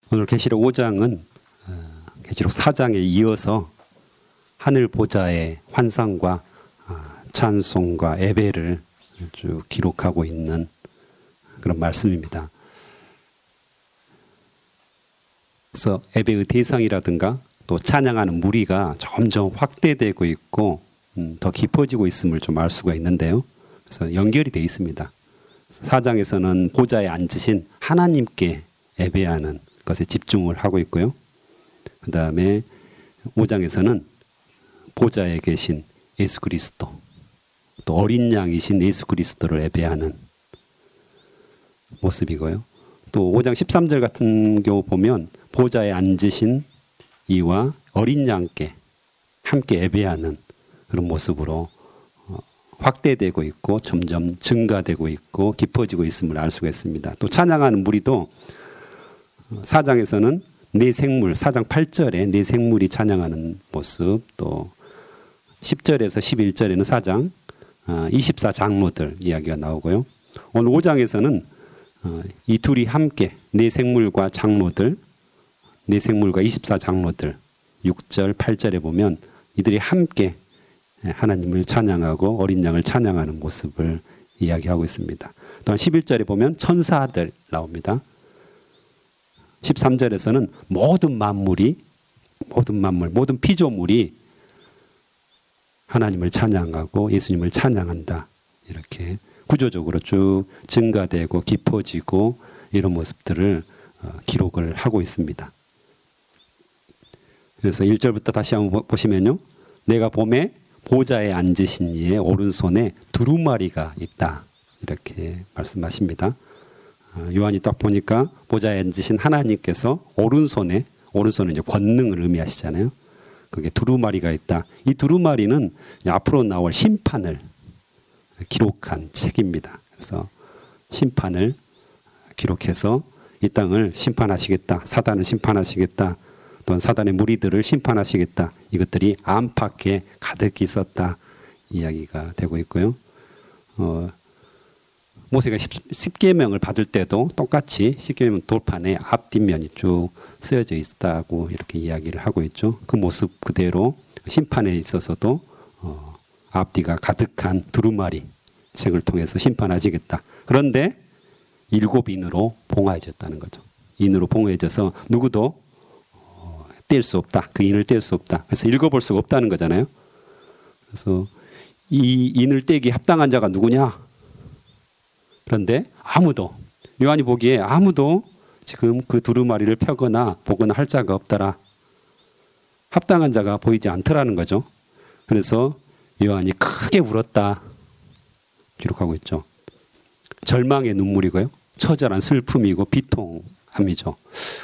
오늘 계시록 5장은 계시록 4장에 이어서 하늘 보좌의 환상과 찬송과 예배를 쭉 기록하고 있는 그런 말씀입니다. 그래서 예배의 대상이라든가 또 찬양하는 무리가 점점 확대되고 있고 더 깊어지고 있음을 좀 알 수가 있는데요. 그래서 연결이 되어 있습니다. 4장에서는 보좌에 앉으신 하나님께 예배하는 것에 집중을 하고 있고요. 그 다음에 5장에서는 보좌에 계신 예수 그리스도, 또 어린 양이신 예수 그리스도를 예배하는 모습이고요. 또 5장 13절 같은 경우 보면 보좌에 앉으신 이와 어린 양께 함께 예배하는 그런 모습으로 확대되고 있고 점점 증가되고 있고 깊어지고 있음을 알 수가 있습니다. 또 찬양하는 무리도 4장에서는 네 생물, 4장 8절에 네 생물이 찬양하는 모습, 또 10절에서 11절에는 4장 24장로들 이야기가 나오고요. 오늘 5장에서는 이 둘이 함께 네 생물과 장로들, 네 생물과 24장로들 6절, 8절에 보면 이들이 함께 하나님을 찬양하고 어린 양을 찬양하는 모습을 이야기하고 있습니다. 또한 11절에 보면 천사들 나옵니다. 13절에서는 모든 만물, 모든 피조물이 하나님을 찬양하고 예수님을 찬양한다. 이렇게 구조적으로 쭉 증가되고 깊어지고 이런 모습들을 기록을 하고 있습니다. 그래서 1절부터 다시 한번 보시면요. 내가 봄에 보좌에 앉으신 이의 오른손에 두루마리가 있다. 이렇게 말씀하십니다. 요한이 딱 보니까 보좌에 앉으신 하나님께서 오른손은 이제 권능을 의미하시잖아요. 그게 두루마리가 있다. 이 두루마리는 앞으로 나올 심판을 기록한 책입니다. 그래서 심판을 기록해서 이 땅을 심판하시겠다. 사단을 심판하시겠다. 또한 사단의 무리들을 심판하시겠다. 이것들이 안팎에 가득 있었다. 이야기가 되고 있고요. 모세가 10계명을 받을 때도 똑같이 10계명 돌판에 앞뒷면이 쭉 쓰여져 있다고 이렇게 이야기를 하고 있죠. 그 모습 그대로 심판에 있어서도 앞뒤가 가득한 두루마리 책을 통해서 심판하시겠다. 그런데 7인으로 봉화해졌다는 거죠. 인으로 봉화해져서 누구도 뗄 수 없다. 그 인을 뗄 수 없다. 그래서 읽어볼 수가 없다는 거잖아요. 그래서 이 인을 떼기 합당한 자가 누구냐? 그런데 아무도, 요한이 보기에 아무도 지금 그 두루마리를 펴거나 보거나 할 자가 없더라. 합당한 자가 보이지 않더라는 거죠. 그래서 요한이 크게 울었다. 기록하고 있죠. 절망의 눈물이고요. 처절한 슬픔이고 비통함이죠.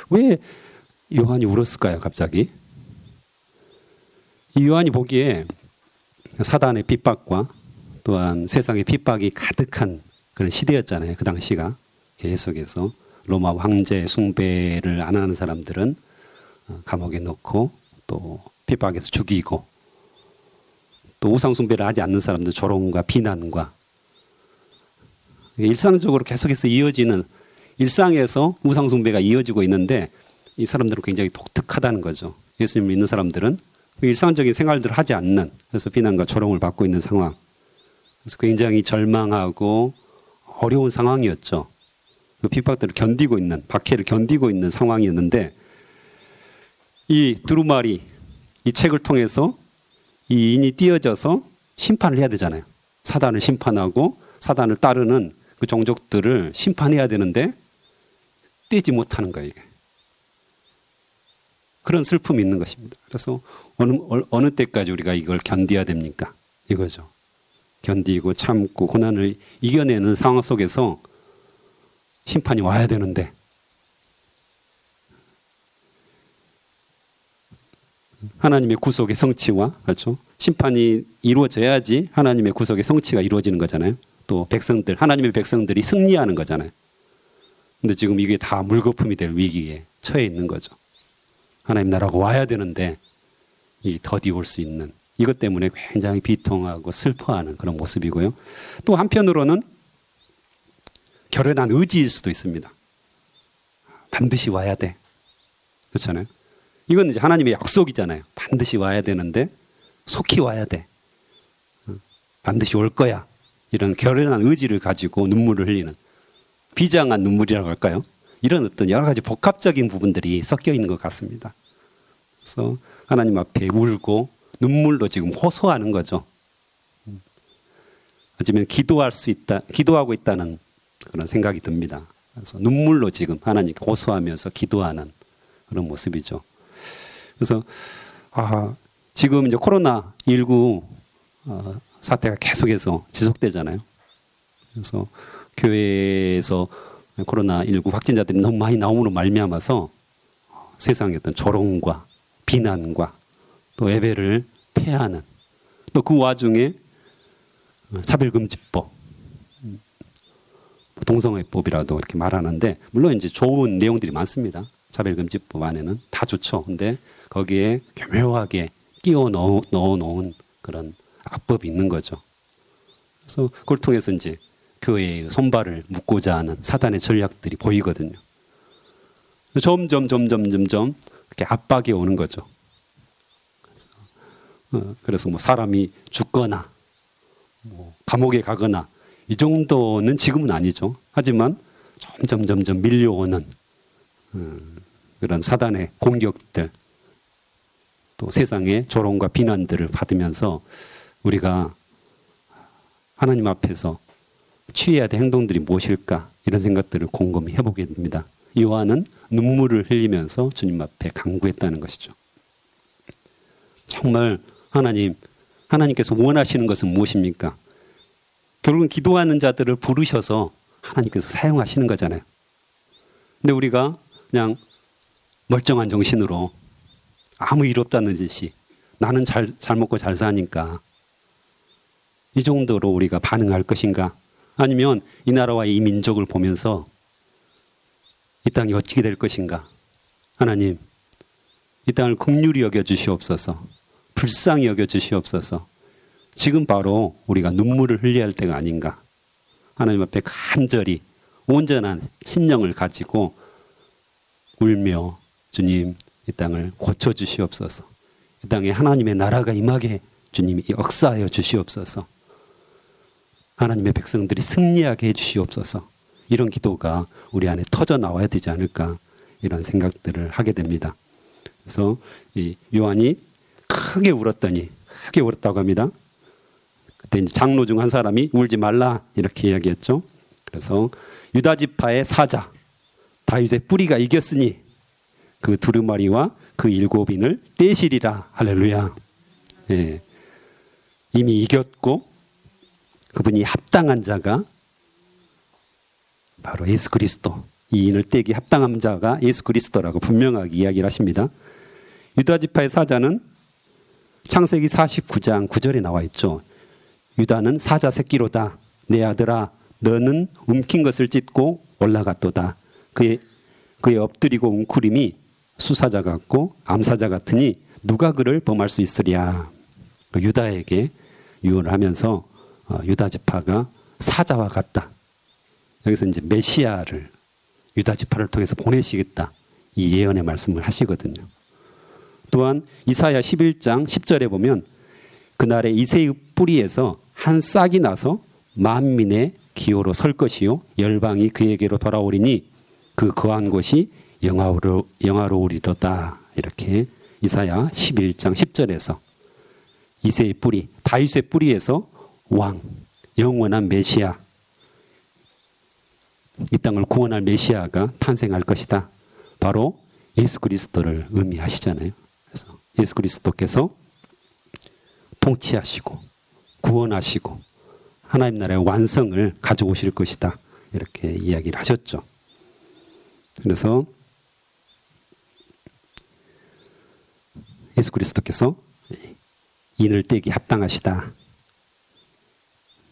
왜 요한이 울었을까요, 갑자기? 이 요한이 보기에 사단의 핍박과 또한 세상의 핍박이 가득한 그런 시대였잖아요. 그 당시가 계속해서 로마 황제 숭배를 안 하는 사람들은 감옥에 넣고 또 핍박해서 죽이고 또 우상 숭배를 하지 않는 사람들 조롱과 비난과 일상적으로 계속해서 이어지는 일상에서 우상 숭배가 이어지고 있는데 이 사람들은 굉장히 독특하다는 거죠. 예수님을 믿는 사람들은 일상적인 생활들을 하지 않는 그래서 비난과 조롱을 받고 있는 상황. 그래서 굉장히 절망하고 어려운 상황이었죠. 그 핍박들을 견디고 있는, 박해를 견디고 있는 상황이었는데 이 두루마리, 이 책을 통해서 이 인이 띄어져서 심판을 해야 되잖아요. 사단을 심판하고 사단을 따르는 그 종족들을 심판해야 되는데 떼지 못하는 거예요. 이게. 그런 슬픔이 있는 것입니다. 그래서 어느 때까지 우리가 이걸 견뎌야 됩니까? 이거죠. 견디고 참고 고난을 이겨내는 상황 속에서 심판이 와야 되는데 하나님의 구속의 성취와 그렇죠? 심판이 이루어져야지 하나님의 구속의 성취가 이루어지는 거잖아요. 또 백성들, 하나님의 백성들이 승리하는 거잖아요. 근데 지금 이게 다 물거품이 될 위기에 처해 있는 거죠. 하나님 나라가 와야 되는데 이 더디 올 수 있는 이것 때문에 굉장히 비통하고 슬퍼하는 그런 모습이고요. 또 한편으로는 결연한 의지일 수도 있습니다. 반드시 와야 돼. 그렇잖아요. 이건 이제 하나님의 약속이잖아요. 반드시 와야 되는데 속히 와야 돼. 반드시 올 거야. 이런 결연한 의지를 가지고 눈물을 흘리는 비장한 눈물이라고 할까요? 이런 어떤 여러 가지 복합적인 부분들이 섞여 있는 것 같습니다. 그래서 하나님 앞에 울고 눈물로 지금 호소하는 거죠. 어쩌면 기도하고 있다는 그런 생각이 듭니다. 그래서 눈물로 지금 하나님께 호소하면서 기도하는 그런 모습이죠. 그래서 지금 이제 코로나19 사태가 계속해서 지속되잖아요. 그래서 교회에서 코로나19 확진자들이 너무 많이 나옴으로 말미암아서 세상의 어떤 조롱과 비난과 또 예배를 폐하는, 또 그 와중에 차별금지법, 동성애법이라도 이렇게 말하는데, 물론 이제 좋은 내용들이 많습니다. 차별금지법 안에는 다 좋죠. 근데 거기에 교묘하게 끼워 넣어 놓은 그런 악법이 있는 거죠. 그래서 그걸 통해서 이제 교회의 손발을 묶고자 하는 사단의 전략들이 보이거든요. 점점 이렇게 압박이 오는 거죠. 그래서 뭐 사람이 죽거나 뭐 감옥에 가거나 이 정도는 지금은 아니죠. 하지만 점점 밀려오는 그런 사단의 공격들, 또 세상의 조롱과 비난들을 받으면서 우리가 하나님 앞에서 취해야 될 행동들이 무엇일까, 이런 생각들을 곰곰이 해보게 됩니다. 요한은 눈물을 흘리면서 주님 앞에 간구했다는 것이죠. 정말 하나님께서 원하시는 것은 무엇입니까? 결국은 기도하는 자들을 부르셔서 하나님께서 사용하시는 거잖아요. 근데 우리가 그냥 멀쩡한 정신으로 아무 일 없다는 듯이 나는 잘 먹고 잘 사니까 이 정도로 우리가 반응할 것인가? 아니면 이 나라와 이 민족을 보면서 이 땅이 어떻게 될 것인가? 하나님, 이 땅을 긍휼히 여겨주시옵소서. 불쌍히 여겨주시옵소서. 지금 바로 우리가 눈물을 흘려야 할 때가 아닌가? 하나님 앞에 간절히 온전한 심령을 가지고 울며 주님, 이 땅을 고쳐주시옵소서. 이 땅에 하나님의 나라가 임하게 주님이 역사하여 주시옵소서. 하나님의 백성들이 승리하게 해주시옵소서. 이런 기도가 우리 안에 터져 나와야 되지 않을까, 이런 생각들을 하게 됩니다. 그래서 이 요한이 크게 울었다고 합니다. 그때 이제 장로 중 한 사람이 울지 말라 이렇게 이야기했죠. 그래서 유다 지파의 사자 다윗의 뿌리가 이겼으니 그 두루마리와 그 7인을 떼시리라. 할렐루야. 예. 이미 이겼고 그분이 합당한 자가 바로 예수 그리스도, 이 인을 떼기 합당한 자가 예수 그리스도라고 분명하게 이야기를 하십니다. 유다 지파의 사자는 창세기 49장 9절에 나와 있죠. 유다는 사자 새끼로다. 내 아들아, 너는 움킨 것을 찢고 올라갔도다. 그의 엎드리고 웅크림이 수사자 같고 암사자 같으니 누가 그를 범할 수 있으랴. 유다에게 유언을 하면서 유다 지파가 사자와 같다. 여기서 이제 메시아를 유다 지파를 통해서 보내시겠다, 이 예언의 말씀을 하시거든요. 또한 이사야 11장 10절에 보면 그날에 이새의 뿌리에서 한 싹이 나서 만민의 기호로 설 것이요 열방이 그에게로 돌아오리니 그 거한 곳이 영화로우리로다. 이렇게 이사야 11장 10절에서 이새의 뿌리, 다윗의 뿌리에서 왕, 영원한 메시아, 이 땅을 구원할 메시아가 탄생할 것이다. 바로 예수 그리스도를 의미하시잖아요. 그래서 예수 그리스도께서 통치하시고 구원하시고 하나님 나라의 완성을 가져오실 것이다. 이렇게 이야기를 하셨죠. 그래서 예수 그리스도께서 인을 떼기 합당하시다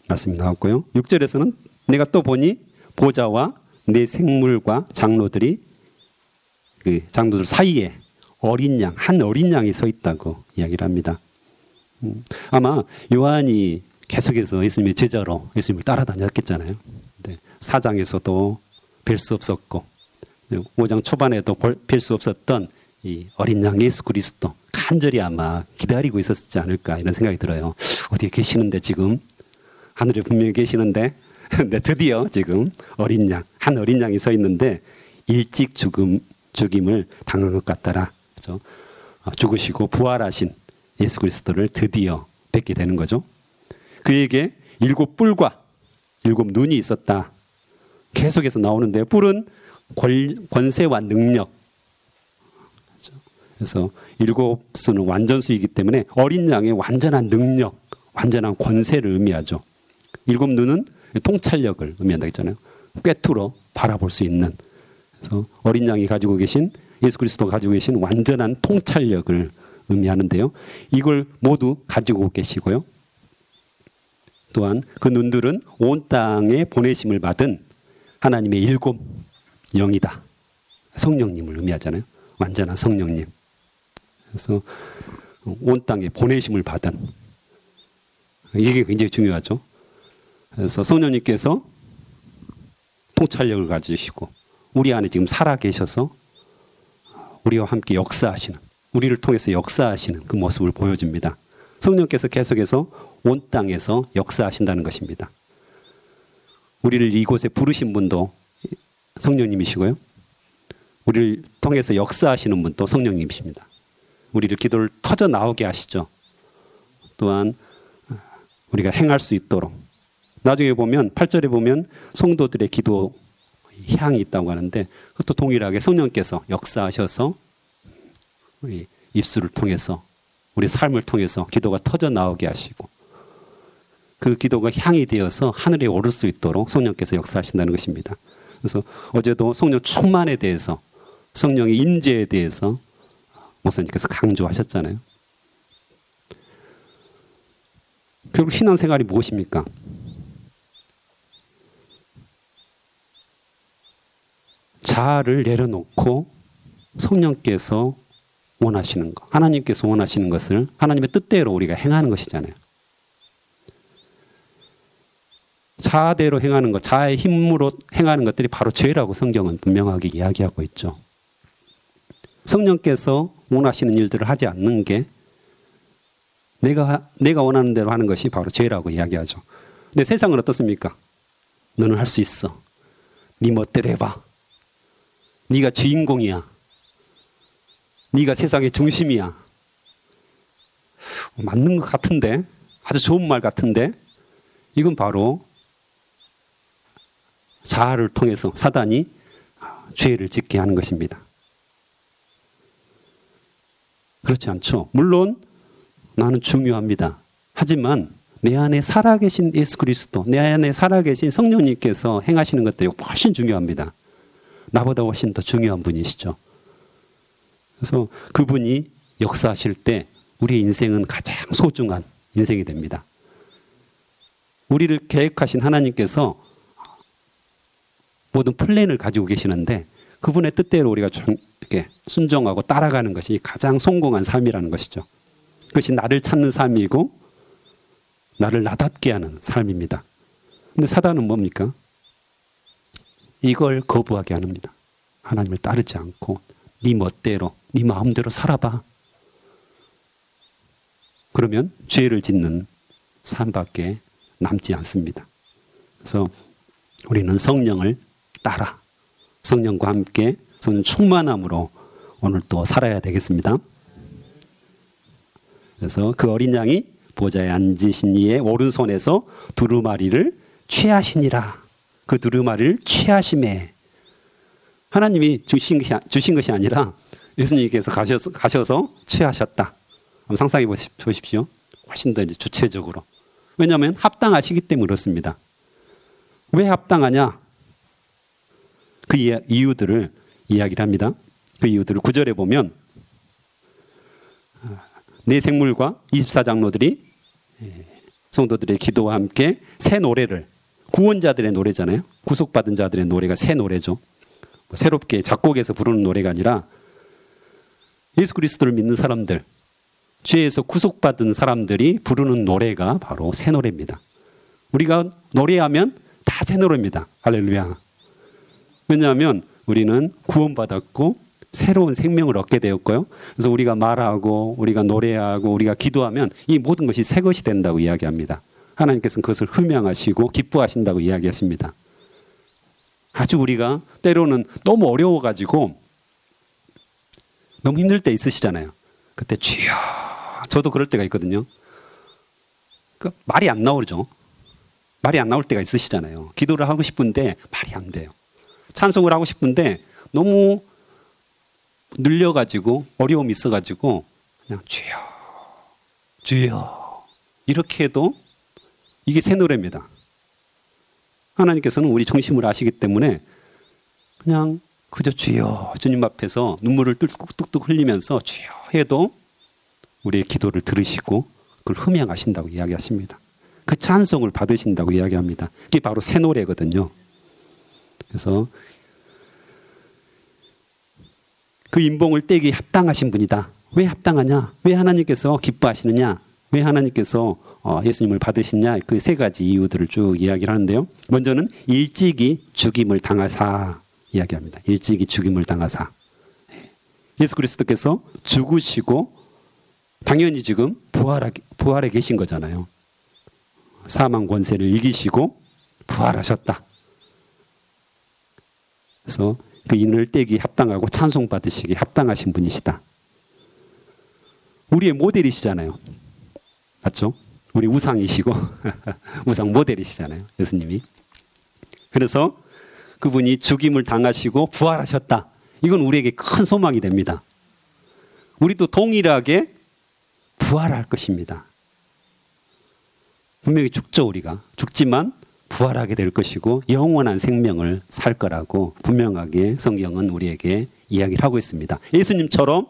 말씀이 나왔고요. 6절에서는 내가 또 보니 보좌와 내 생물과 장로들이 그 장로들 사이에 한 어린 양이 서 있다고 이야기를 합니다. 아마 요한이 계속해서 예수님의 제자로 예수님을 따라다녔겠잖아요. 4장에서도 뵐 수 없었고 5장 초반에도 뵐 수 없었던 이 어린 양 예수 그리스도 간절히 아마 기다리고 있었지 않을까 이런 생각이 들어요. 어디에 계시는데 지금 하늘에 분명히 계시는데 근데 드디어 지금 한 어린 양이 서 있는데 일찍 죽임을 당한 것 같더라. 그렇죠? 죽으시고 부활하신 예수 그리스도를 드디어 뵙게 되는 거죠. 그에게 7뿔과 7눈이 있었다. 계속해서 나오는데 뿔은 권세와 능력. 그래서 7수는 완전수이기 때문에 어린 양의 완전한 능력, 완전한 권세를 의미하죠. 7눈은 통찰력을 의미한다 했잖아요. 꿰뚫어 바라볼 수 있는. 그래서 어린 양이 가지고 계신 예수 그리스도가 가지고 계신 완전한 통찰력을 의미하는데요. 이걸 모두 가지고 계시고요. 또한 그 눈들은 온 땅에 보내심을 받은 하나님의 7 영이다. 성령님을 의미하잖아요. 완전한 성령님. 그래서 온 땅에 보내심을 받은 이게 굉장히 중요하죠. 그래서 성령님께서 통찰력을 가지시고 우리 안에 지금 살아 계셔서 우리와 함께 역사하시는, 우리를 통해서 역사하시는 그 모습을 보여줍니다. 성령께서 계속해서 온 땅에서 역사하신다는 것입니다. 우리를 이곳에 부르신 분도 성령님이시고요. 우리를 통해서 역사하시는 분도 성령님이십니다. 우리를 기도를 터져 나오게 하시죠. 또한 우리가 행할 수 있도록. 나중에 보면 8절에 보면 성도들의 기도 향이 있다고 하는데 그것도 동일하게 성령께서 역사하셔서 우리 입술을 통해서 우리 삶을 통해서 기도가 터져 나오게 하시고 그 기도가 향이 되어서 하늘에 오를 수 있도록 성령께서 역사하신다는 것입니다. 그래서 어제도 성령 충만에 대해서 성령의 임재에 대해서 목사님께서 강조하셨잖아요. 결국 신앙생활이 무엇입니까? 자아를 내려놓고 성령께서 원하시는 것, 하나님께서 원하시는 것을 하나님의 뜻대로 우리가 행하는 것이잖아요. 자아대로 행하는 것, 자아의 힘으로 행하는 것들이 바로 죄라고 성경은 분명하게 이야기하고 있죠. 성령께서 원하시는 일들을 하지 않는 게 내가 원하는 대로 하는 것이 바로 죄라고 이야기하죠. 근데 세상은 어떻습니까? 너는 할 수 있어. 네 멋대로 해봐. 네가 주인공이야. 네가 세상의 중심이야. 맞는 것 같은데, 아주 좋은 말 같은데, 이건 바로 자아를 통해서 사단이 죄를 짓게 하는 것입니다. 그렇지 않죠. 물론 나는 중요합니다. 하지만 내 안에 살아계신 예수 그리스도, 내 안에 살아계신 성령님께서 행하시는 것들이 훨씬 중요합니다. 나보다 훨씬 더 중요한 분이시죠. 그래서 그분이 역사하실 때 우리의 인생은 가장 소중한 인생이 됩니다. 우리를 계획하신 하나님께서 모든 플랜을 가지고 계시는데 그분의 뜻대로 우리가 좀 이렇게 순종하고 따라가는 것이 가장 성공한 삶이라는 것이죠. 그것이 나를 찾는 삶이고 나를 나답게 하는 삶입니다. 근데 사단은 뭡니까? 이걸 거부하게 합니다. 하나님을 따르지 않고 네 멋대로, 네 마음대로 살아봐. 그러면 죄를 짓는 삶밖에 남지 않습니다. 그래서 우리는 성령을 따라 성령과 함께 성령 충만함으로 오늘 또 살아야 되겠습니다. 그래서 그 어린 양이 보좌에 앉으신 이의 오른손에서 두루마리를 취하시니라. 그 두루마리를 취하심에 하나님이 주신 것이 아니라 예수님께서 가셔서 취하셨다. 한번 상상해 보십시오. 훨씬 더 이제 주체적으로. 왜냐하면 합당하시기 때문에 그렇습니다. 왜 합당하냐? 그 이유들을 이야기를 합니다. 그 이유들을 9절에 보면 네 생물과 24장로들이 성도들의 기도와 함께 새 노래를, 구원자들의 노래잖아요. 구속받은 자들의 노래가 새 노래죠. 새롭게 작곡해서 부르는 노래가 아니라 예수 그리스도를 믿는 사람들, 죄에서 구속받은 사람들이 부르는 노래가 바로 새 노래입니다. 우리가 노래하면 다 새 노래입니다. 할렐루야. 왜냐하면 우리는 구원받았고 새로운 생명을 얻게 되었고요. 그래서 우리가 말하고 우리가 노래하고 우리가 기도하면 이 모든 것이 새 것이 된다고 이야기합니다. 하나님께서는 그것을 흠양하시고 기뻐하신다고 이야기하십니다. 아주 우리가 때로는 너무 어려워가지고 너무 힘들 때 있으시잖아요. 그때 주여, 저도 그럴 때가 있거든요. 말이 안 나오죠. 말이 안 나올 때가 있으시잖아요. 기도를 하고 싶은데 말이 안 돼요. 찬송을 하고 싶은데 너무 눌려가지고 어려움이 있어가지고 그냥 주여, 주여 이렇게 해도 이게 새 노래입니다. 하나님께서는 우리 중심을 아시기 때문에 그냥 그저 주여, 주님 앞에서 눈물을 뚝뚝뚝 흘리면서 주여 해도 우리의 기도를 들으시고 그걸 흠양하신다고 이야기하십니다. 그 찬송을 받으신다고 이야기합니다. 이게 바로 새 노래거든요. 그래서 그 인봉을 떼기 합당하신 분이다. 왜 합당하냐? 왜 하나님께서 기뻐하시느냐? 왜 하나님께서 예수님을 받으시냐? 그 세 가지 이유들을 쭉 이야기를 하는데요. 먼저는 일찍이 죽임을 당하사 이야기합니다. 일찍이 죽임을 당하사. 예수 그리스도께서 죽으시고 당연히 지금 부활해 계신 거잖아요. 사망 권세를 이기시고 부활하셨다. 그래서 그 인을 떼기 합당하고 찬송 받으시기 합당하신 분이시다. 우리의 모델이시잖아요. 맞죠? 우리 우상이시고 우상 모델이시잖아요. 예수님이. 그래서 그분이 죽임을 당하시고 부활하셨다. 이건 우리에게 큰 소망이 됩니다. 우리도 동일하게 부활할 것입니다. 분명히 죽죠, 우리가. 죽지만 부활하게 될 것이고 영원한 생명을 살 거라고 분명하게 성경은 우리에게 이야기를 하고 있습니다. 예수님처럼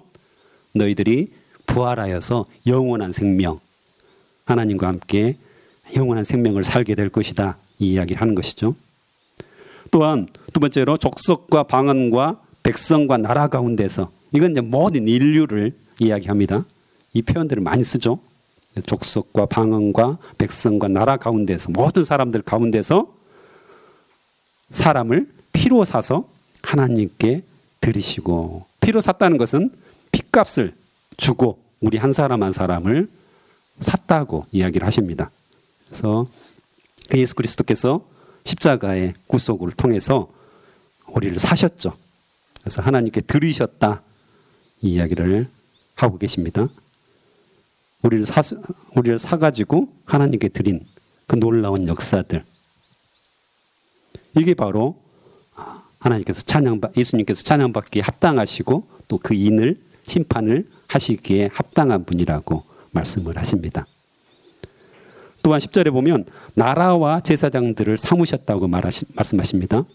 너희들이 부활하여서 영원한 생명, 하나님과 함께 영원한 생명을 살게 될 것이다. 이 이야기를 하는 것이죠. 또한 두 번째로 족속과 방언과 백성과 나라 가운데서, 이건 이제 모든 인류를 이야기합니다. 이 표현들을 많이 쓰죠. 족속과 방언과 백성과 나라 가운데서, 모든 사람들 가운데서 사람을 피로 사서 하나님께 드리시고, 피로 샀다는 것은 핏값을 주고 우리 한 사람 한 사람을 샀다고 이야기를 하십니다. 그래서 그 예수 그리스도께서 십자가의 구속을 통해서 우리를 사셨죠. 그래서 하나님께 드리셨다, 이 이야기를 하고 계십니다. 우리를 사가지고 하나님께 드린 그 놀라운 역사들, 이게 바로 하나님께서 예수님께서 찬양받기에 합당하시고 또 그 인을 심판을 하시기에 합당한 분이라고 말씀을 하십니다. 또한 10절에 보면 나라와 제사장들을 삼으셨다고 말씀하십니다.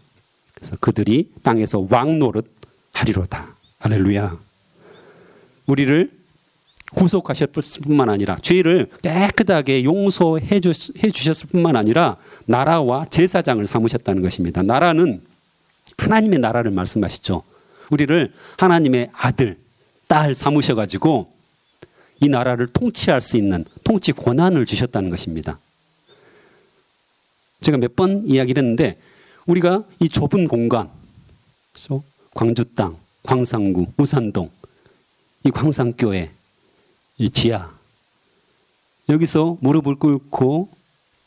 그래서 그들이 땅에서 왕노릇 하리로다. 할렐루야. 우리를 구속하셨을 뿐만 아니라 죄를 깨끗하게 용서해 주셨을 뿐만 아니라 나라와 제사장을 삼으셨다는 것입니다. 나라는 하나님의 나라를 말씀하시죠. 우리를 하나님의 아들, 딸 삼으셔가지고 이 나라를 통치할 수 있는 통치 권한을 주셨다는 것입니다. 제가 몇 번 이야기를 했는데 우리가 이 좁은 공간, 광주 땅, 광산구, 우산동, 이 광산교회, 이 지하, 여기서 무릎을 꿇고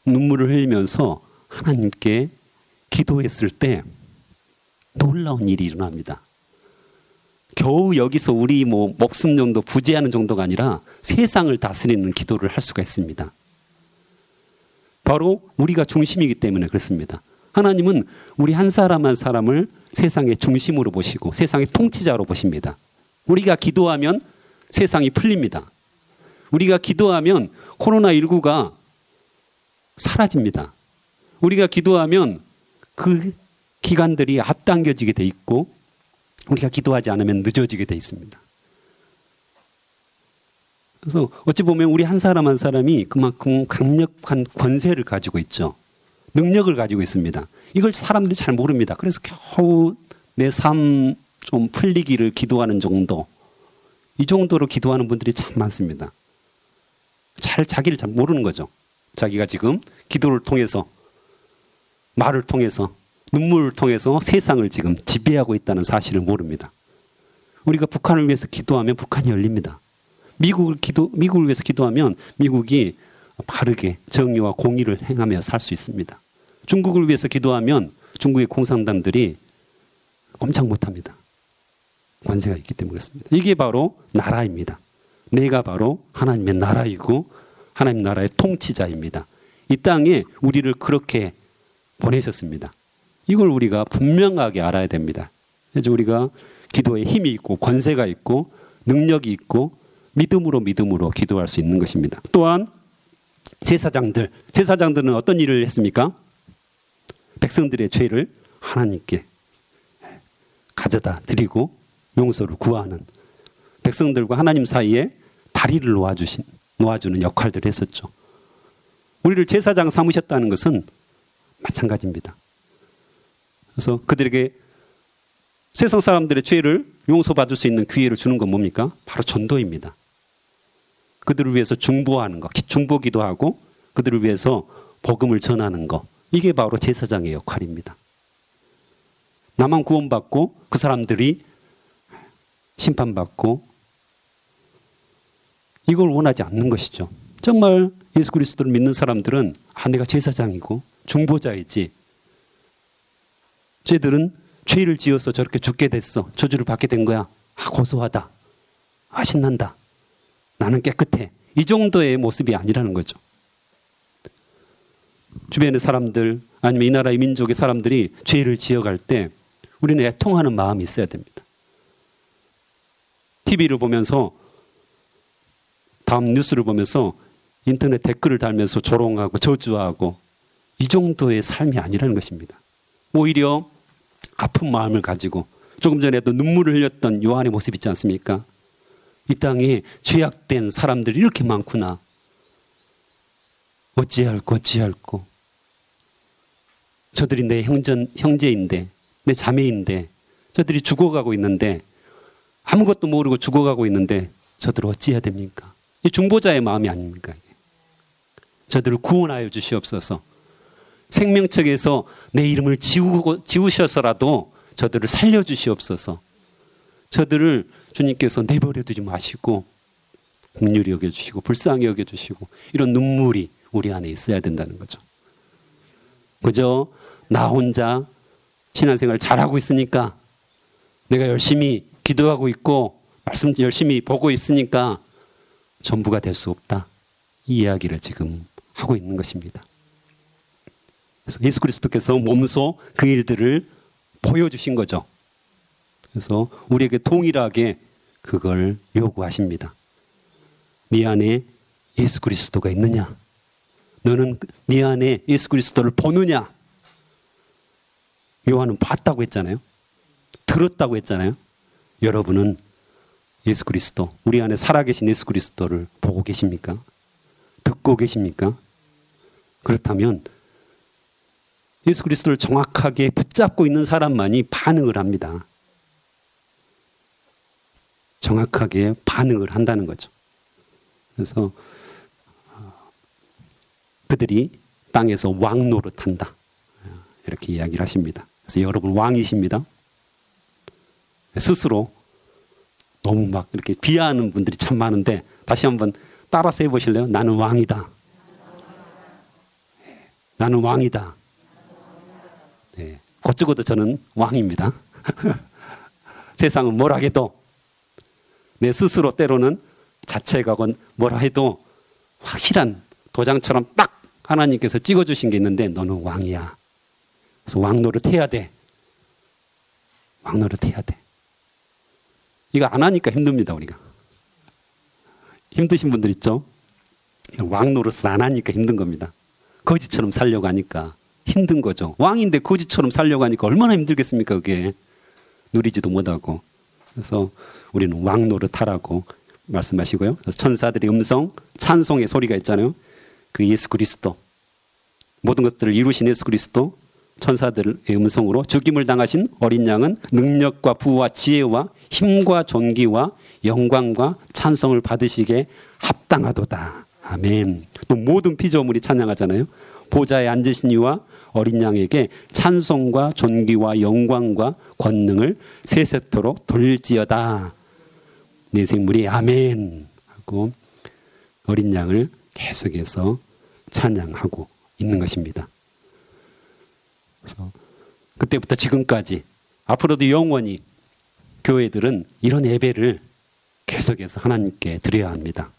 눈물을 흘리면서 하나님께 기도했을 때 놀라운 일이 일어납니다. 겨우 여기서 우리 목숨 정도 부재하는 정도가 아니라 세상을 다스리는 기도를 할 수가 있습니다. 바로 우리가 중심이기 때문에 그렇습니다. 하나님은 우리 한 사람 한 사람을 세상의 중심으로 보시고 세상의 통치자로 보십니다. 우리가 기도하면 세상이 풀립니다. 우리가 기도하면 코로나19가 사라집니다. 우리가 기도하면 그 기간들이 앞당겨지게 돼 있고 우리가 기도하지 않으면 늦어지게 돼 있습니다. 그래서 어찌 보면 우리 한 사람 한 사람이 그만큼 강력한 권세를 가지고 있죠. 능력을 가지고 있습니다. 이걸 사람들이 잘 모릅니다. 그래서 겨우 내 삶 좀 풀리기를 기도하는 정도, 이 정도로 기도하는 분들이 참 많습니다. 자기를 잘 모르는 거죠. 자기가 지금 기도를 통해서, 말을 통해서, 눈물을 통해서 세상을 지금 지배하고 있다는 사실을 모릅니다. 우리가 북한을 위해서 기도하면 북한이 열립니다. 미국을 위해서 기도하면 미국이 바르게 정의와 공의를 행하며 살 수 있습니다. 중국을 위해서 기도하면 중국의 공산당들이 꼼짝 못합니다. 관세가 있기 때문에 그렇습니다. 이게 바로 나라입니다. 내가 바로 하나님의 나라이고 하나님 나라의 통치자입니다. 이 땅에 우리를 그렇게 보내셨습니다. 이걸 우리가 분명하게 알아야 됩니다. 그래서 우리가 기도에 힘이 있고 권세가 있고 능력이 있고 믿음으로 기도할 수 있는 것입니다. 또한 제사장들은 어떤 일을 했습니까? 백성들의 죄를 하나님께 가져다 드리고 용서를 구하는, 백성들과 하나님 사이에 다리를 놓아주는 역할들을 했었죠. 우리를 제사장 삼으셨다는 것은 마찬가지입니다. 그래서 그들에게 세상 사람들의 죄를 용서받을 수 있는 기회를 주는 건 뭡니까? 바로 전도입니다. 그들을 위해서 중보하는 거, 중보기도 하고 그들을 위해서 복음을 전하는 거, 이게 바로 제사장의 역할입니다. 나만 구원받고 그 사람들이 심판받고, 이걸 원하지 않는 것이죠. 정말 예수 그리스도를 믿는 사람들은 내가 제사장이고 중보자이지, 쟤들은 죄를 지어서 저렇게 죽게 됐어, 저주를 받게 된 거야, 고소하다, 신난다, 나는 깨끗해, 이 정도의 모습이 아니라는 거죠. 주변의 사람들 아니면 이 나라의 민족의 사람들이 죄를 지어갈 때 우리는 애통하는 마음이 있어야 됩니다. TV를 보면서, 다음 뉴스를 보면서 인터넷 댓글을 달면서 조롱하고 저주하고, 이 정도의 삶이 아니라는 것입니다. 오히려 아픈 마음을 가지고, 조금 전에도 눈물을 흘렸던 요한의 모습 있지 않습니까? 이 땅에 죄악된 사람들이 이렇게 많구나, 어찌할꼬 저들이 내 형제인데, 내 자매인데, 저들이 죽어가고 있는데, 아무것도 모르고 죽어가고 있는데 저들을 어찌해야 됩니까? 이 중보자의 마음이 아닙니까? 저들을 구원하여 주시옵소서. 생명책에서 내 이름을 지우셔서라도 저들을 살려주시옵소서. 저들을 주님께서 내버려 두지 마시고 긍휼히 여겨주시고 불쌍히 여겨주시고, 이런 눈물이 우리 안에 있어야 된다는 거죠. 그저 나 혼자 신앙생활 잘하고 있으니까, 내가 열심히 기도하고 있고 말씀 열심히 보고 있으니까 전부가 될 수 없다, 이 이야기를 지금 하고 있는 것입니다. 그래서 예수 그리스도께서 몸소 그 일들을 보여주신 거죠. 그래서 우리에게 동일하게 그걸 요구하십니다. 네 안에 예수 그리스도가 있느냐? 너는 네 안에 예수 그리스도를 보느냐? 요한은 봤다고 했잖아요. 들었다고 했잖아요. 여러분은 예수 그리스도, 우리 안에 살아계신 예수 그리스도를 보고 계십니까? 듣고 계십니까? 그렇다면 예수 그리스도를 정확하게 붙잡고 있는 사람만이 반응을 합니다. 정확하게 반응을 한다는 거죠. 그래서 그들이 땅에서 왕 노릇한다, 이렇게 이야기를 하십니다. 그래서 여러분 왕이십니다. 스스로 너무 막 이렇게 비하하는 분들이 참 많은데, 다시 한번 따라서 해보실래요? 나는 왕이다. 나는 왕이다. 네. 곧 저는 왕입니다. 세상은 뭐라 해도, 내 스스로 때로는 자책하건 뭐라 해도 확실한 도장처럼 딱 하나님께서 찍어주신 게 있는데, 너는 왕이야. 그래서 왕 노릇 해야 돼. 왕 노릇 해야 돼. 이거 안 하니까 힘듭니다, 우리가. 힘드신 분들 있죠? 왕 노릇을 안 하니까 힘든 겁니다. 거지처럼 살려고 하니까 힘든 거죠. 왕인데 거지처럼 살려고 하니까 얼마나 힘들겠습니까, 그게. 누리지도 못하고. 그래서 우리는 왕 노릇 하라고 말씀하시고요. 그래서 천사들의 음성, 찬송의 소리가 있잖아요. 그 예수 그리스도, 모든 것들을 이루신 예수 그리스도, 천사들의 음성으로 죽임을 당하신 어린 양은 능력과 부와 지혜와 힘과 존귀와 영광과 찬송을 받으시기에 합당하도다. 아멘. 또 모든 피조물이 찬양하잖아요. 보좌에 앉으신 이와 어린 양에게 찬송과 존귀와 영광과 권능을 세세토록 돌릴지어다. 내 생물이 아멘 하고 어린 양을 계속해서 찬양하고 있는 것입니다. 그래서 그때부터 지금까지 앞으로도 영원히 교회들은 이런 예배를 계속해서 하나님께 드려야 합니다.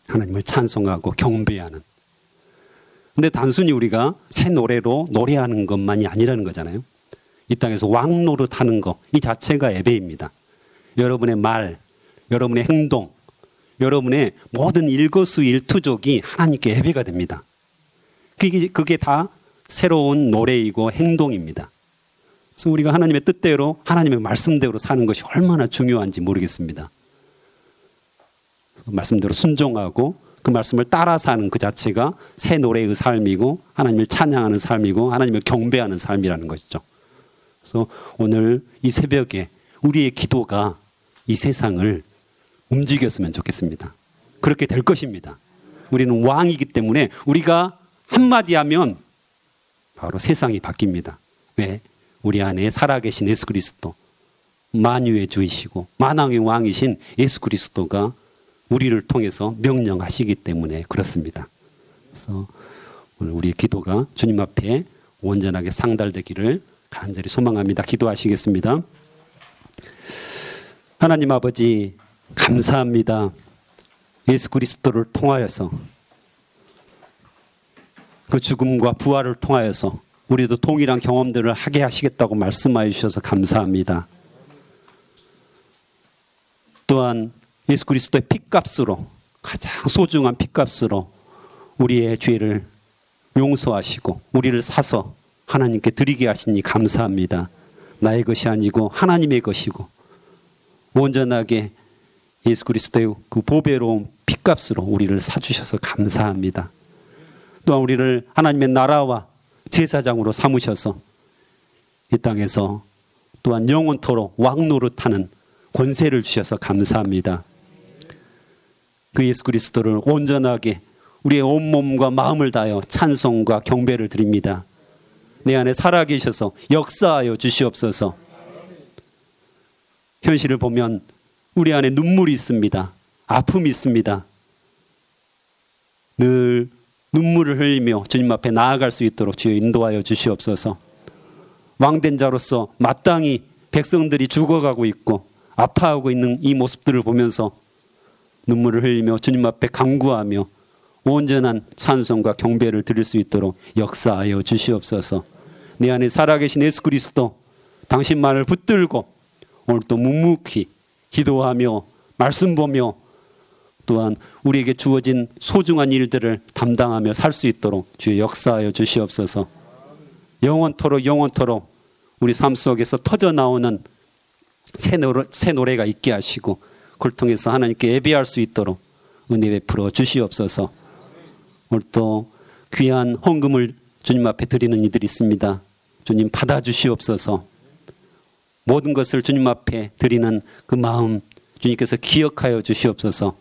하나님을 찬송하고 경배하는. 근데 단순히 우리가 새 노래로 노래하는 것만이 아니라는 거잖아요. 이 땅에서 왕노릇하는 것, 이 자체가 예배입니다. 여러분의 말, 여러분의 행동, 여러분의 모든 일거수일투족이 하나님께 예배가 됩니다. 그게 다 새로운 노래이고 행동입니다. 그래서 우리가 하나님의 뜻대로, 하나님의 말씀대로 사는 것이 얼마나 중요한지 모르겠습니다. 말씀대로 순종하고 그 말씀을 따라 사는 그 자체가 새 노래의 삶이고 하나님을 찬양하는 삶이고 하나님을 경배하는 삶이라는 것이죠. 그래서 오늘 이 새벽에 우리의 기도가 이 세상을 움직였으면 좋겠습니다. 그렇게 될 것입니다. 우리는 왕이기 때문에 우리가 한마디 하면 바로 세상이 바뀝니다. 왜? 우리 안에 살아계신 예수 그리스도, 만유의 주이시고 만왕의 왕이신 예수 그리스도가 우리를 통해서 명령하시기 때문에 그렇습니다. 그래서 오늘 우리의 기도가 주님 앞에 온전하게 상달되기를 간절히 소망합니다. 기도하시겠습니다. 하나님 아버지 감사합니다. 예수 그리스도를 통하여서 그 죽음과 부활을 통하여서 우리도 동일한 경험들을 하게 하시겠다고 말씀하여 주셔서 감사합니다. 또한 예수 그리스도의 핏값으로, 가장 소중한 핏값으로 우리의 죄를 용서하시고 우리를 사서 하나님께 드리게 하시니 감사합니다. 나의 것이 아니고 하나님의 것이고 온전하게 예수 그리스도의 그 보배로운 핏값으로 우리를 사주셔서 감사합니다. 또한 우리를 하나님의 나라와 제사장으로 삼으셔서 이 땅에서 또한 영원토록 왕노릇하는 권세를 주셔서 감사합니다. 그 예수 그리스도를 온전하게 우리의 온몸과 마음을 다하여 찬송과 경배를 드립니다. 내 안에 살아계셔서 역사하여 주시옵소서. 현실을 보면 우리 안에 눈물이 있습니다. 아픔이 있습니다. 늘 눈물을 흘리며 주님 앞에 나아갈 수 있도록 주여 인도하여 주시옵소서. 왕된 자로서 마땅히 백성들이 죽어가고 있고 아파하고 있는 이 모습들을 보면서 눈물을 흘리며 주님 앞에 간구하며 온전한 찬송과 경배를 드릴 수 있도록 역사하여 주시옵소서. 내 안에 살아계신 예수 그리스도 당신만을 붙들고 오늘도 묵묵히 기도하며 말씀 보며 또한 우리에게 주어진 소중한 일들을 담당하며 살 수 있도록 주의 역사하여 주시옵소서. 영원토록 우리 삶 속에서 터져나오는 새 노래가 있게 하시고 그걸 통해서 하나님께 예배할 수 있도록 은혜 베풀어 주시옵소서. 오늘 또 귀한 헌금을 주님 앞에 드리는 이들이 있습니다. 주님 받아주시옵소서. 모든 것을 주님 앞에 드리는 그 마음 주님께서 기억하여 주시옵소서.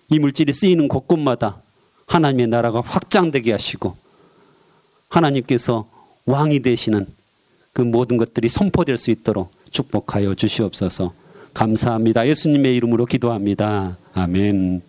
이 물질이 쓰이는 곳곳마다 하나님의 나라가 확장되게 하시고 하나님께서 왕이 되시는 그 모든 것들이 선포될 수 있도록 축복하여 주시옵소서. 감사합니다. 예수님의 이름으로 기도합니다. 아멘.